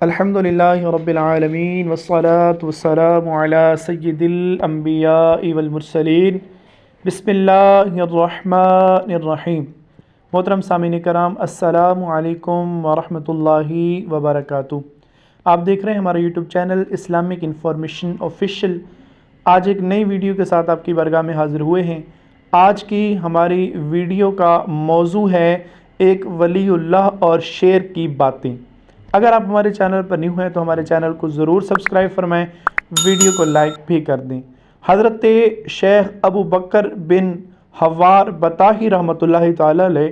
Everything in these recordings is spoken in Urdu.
الحمدللہ رب العالمین والصلاة والسلام علی سید الانبیاء والمرسلین بسم اللہ الرحمن الرحیم۔ محترم سامعین کرام، السلام علیکم ورحمۃ اللہ وبرکاتہ۔ آپ دیکھ رہے ہیں ہمارا YouTube channel Islamic information official. آج ایک نئی ویڈیو کے ساتھ آپ کی بارگاہ میں حاضر ہوئے ہیں۔ آج کی ہماری ویڈیو کا موضوع ہے ایک ولی اللہ اور شیر کی باتیں۔ اگر آپ ہمارے چینل پر نیو ہیں تو ہمارے چینل کو ضرور سبسکرائب فرمائیں، ویڈیو کو لائک بھی کر دیں۔ حضرت شیخ ابو بکر بن حوار بطاحی رحمۃ اللہ تعالی علیہ،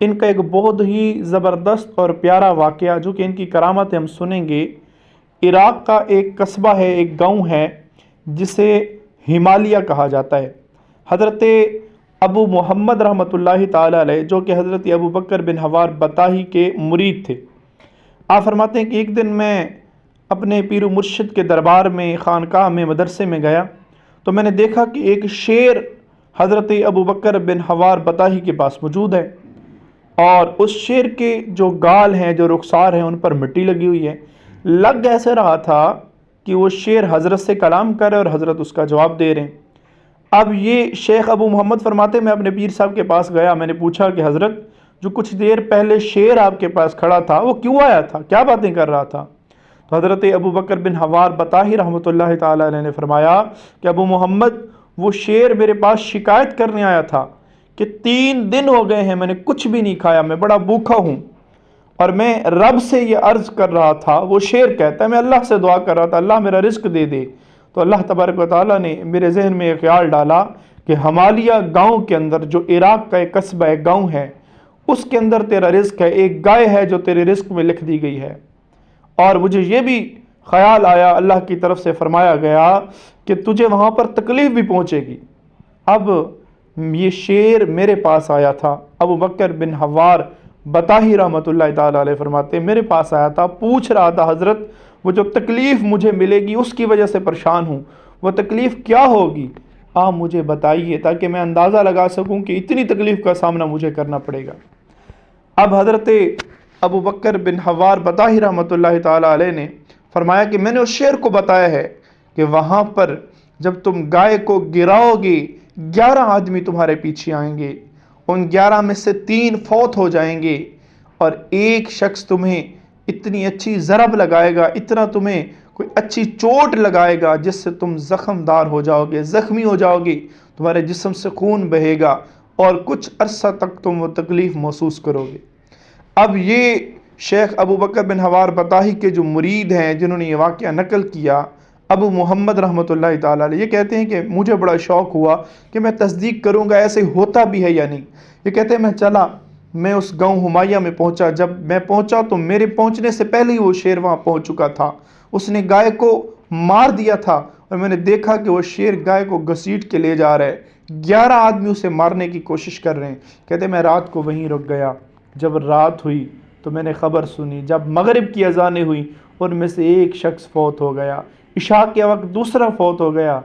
ان کا ایک بہت ہی زبردست اور پیارا واقعہ جو کہ ان کی کرامت ہم سنیں گے۔ عراق کا ایک قصبہ ہے، ایک گاؤں ہے جسے ہمالیہ کہا جاتا ہے۔ حضرت ابو محمد رحمۃ اللہ تعالی علیہ جو کہ حضرت ابو بکر بن حوار بطاحی کے مرید تھے، آپ فرماتے ہیں کہ ایک دن میں اپنے پیر و مرشد کے دربار میں، خانقاہ میں، مدرسے میں گیا تو میں نے دیکھا کہ ایک شیر حضرت ابو بکر بن حوار بطاحی کے پاس موجود ہے، اور اس شیر کے جو گال ہیں، جو رخسار ہیں، ان پر مٹی لگی ہوئی ہے۔ لگ ایسے رہا تھا کہ وہ شیر حضرت سے کلام کر رہے اور حضرت اس کا جواب دے رہے ہیں۔ اب یہ شیخ ابو محمد فرماتے میں اپنے پیر صاحب کے پاس گیا، میں نے پوچھا کہ حضرت، جو کچھ دیر پہلے شیر آپ کے پاس کھڑا تھا وہ کیوں آیا تھا، کیا باتیں کر رہا تھا؟ تو حضرت ابو بکر بن حوار بطاحی رحمۃ اللہ تعالی علیہ نے فرمایا کہ ابو محمد، وہ شیر میرے پاس شکایت کرنے آیا تھا کہ 3 دن ہو گئے ہیں میں نے کچھ بھی نہیں کھایا، میں بڑا بھوکا ہوں، اور میں رب سے یہ عرض کر رہا تھا۔ وہ شیر کہتا ہے میں اللہ سے دعا کر رہا تھا اللہ میرا رزق دے دے، تو اللہ تبارک و تعالیٰ نے میرے ذہن میں ایک خیال ڈالا کہ ہمالیہ گاؤں کے اندر، جو عراق کا ایک قصبہ ایک گاؤں ہے، اس کے اندر تیرا رزق ہے، ایک گائے ہے جو تیرے رزق میں لکھ دی گئی ہے۔ اور مجھے یہ بھی خیال آیا، اللہ کی طرف سے فرمایا گیا کہ تجھے وہاں پر تکلیف بھی پہنچے گی۔ اب یہ شیر میرے پاس آیا تھا، ابو بکر بن حوار بطاحی رحمۃ اللہ تعالی علیہ فرماتے میرے پاس آیا تھا، پوچھ رہا تھا حضرت وہ جو تکلیف مجھے ملے گی اس کی وجہ سے پریشان ہوں، وہ تکلیف کیا ہوگی؟ آپ مجھے بتائیے تاکہ میں اندازہ لگا سکوں کہ اتنی تکلیف کا سامنا مجھے کرنا پڑے گا۔ اب حضرت ابو بکر بن حوار بطاحی رحمۃ اللہ تعالی علیہ نے فرمایا کہ میں نے اس شیر کو بتایا ہے کہ وہاں پر جب تم گائے کو گراؤ گے 11 آدمی تمہارے پیچھے آئیں گے، ان 11 میں سے 3 فوت ہو جائیں گے، اور ایک شخص تمہیں اتنی اچھی ضرب لگائے گا، اتنا تمہیں کوئی اچھی چوٹ لگائے گا جس سے تم زخم دار ہو جاؤ گے، زخمی ہو جاؤ گے، تمہارے جسم سے خون بہے گا اور کچھ عرصہ تک تم وہ تکلیف محسوس کرو گے۔ اب یہ شیخ ابو بکر بن حوار بطاحی کے جو مرید ہیں جنہوں نے یہ واقعہ نقل کیا، ابو محمد رحمۃ اللہ تعالی علیہ، یہ کہتے ہیں کہ مجھے بڑا شوق ہوا کہ میں تصدیق کروں گا ایسے ہوتا بھی ہے یا نہیں۔ یہ کہتے ہیں میں اس گاؤں ہمالیہ میں پہنچا، جب میں پہنچا تو میرے پہنچنے سے پہلے ہی وہ شیر وہاں پہنچ چکا تھا، اس نے گائے کو مار دیا تھا، اور میں نے دیکھا کہ وہ شیر گائے کو گھسیٹ کے لے جا رہا ہے، 11 آدمی اسے مارنے کی کوشش کر رہے ہیں۔ کہتے ہیں میں رات کو وہیں رک گیا، جب رات ہوئی تو میں نے خبر سنی، جب مغرب کی اذانیں ہوئی ان میں سے ایک شخص فوت ہو گیا، عشاء کے وقت دوسرا فوت ہو گیا،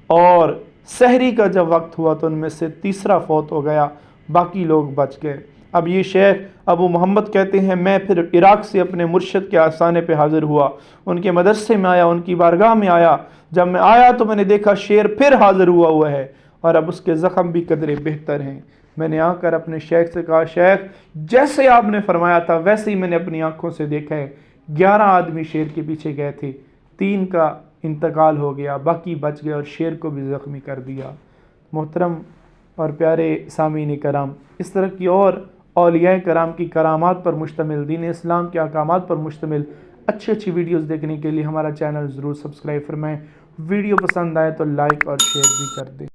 اور سحری کا جب وقت ہوا تو ان میں سے تیسرا فوت ہو گیا، باقی لوگ بچ گئے۔ اب یہ شیخ ابو محمد کہتے ہیں میں پھر عراق سے اپنے مرشد کے آستانے پہ حاضر ہوا، ان کے مدرسے میں آیا، ان کی بارگاہ میں آیا۔ جب میں آیا تو میں نے دیکھا شیر پھر حاضر ہوا ہے، اور اب اس کے زخم بھی قدرے بہتر ہیں۔ میں نے آ کر اپنے شیخ سے کہا شیخ جیسے آپ نے فرمایا تھا ویسے ہی میں نے اپنی آنکھوں سے دیکھا ہے، 11 آدمی شیر کے پیچھے گئے تھے، 3 کا انتقال ہو گیا، باقی بچ گئے اور شیر کو بھی زخمی کر دیا۔ محترم اور پیارے سامعین کرام، اس طرح کی اور اولیاء کرام کی کرامات پر مشتمل، دین اسلام کے احکامات پر مشتمل اچھی ویڈیوز دیکھنے کے لیے ہمارا چینل ضرور سبسکرائب فرمائیں۔ ویڈیو پسند آئے تو لائک اور شیئر بھی کر دیں۔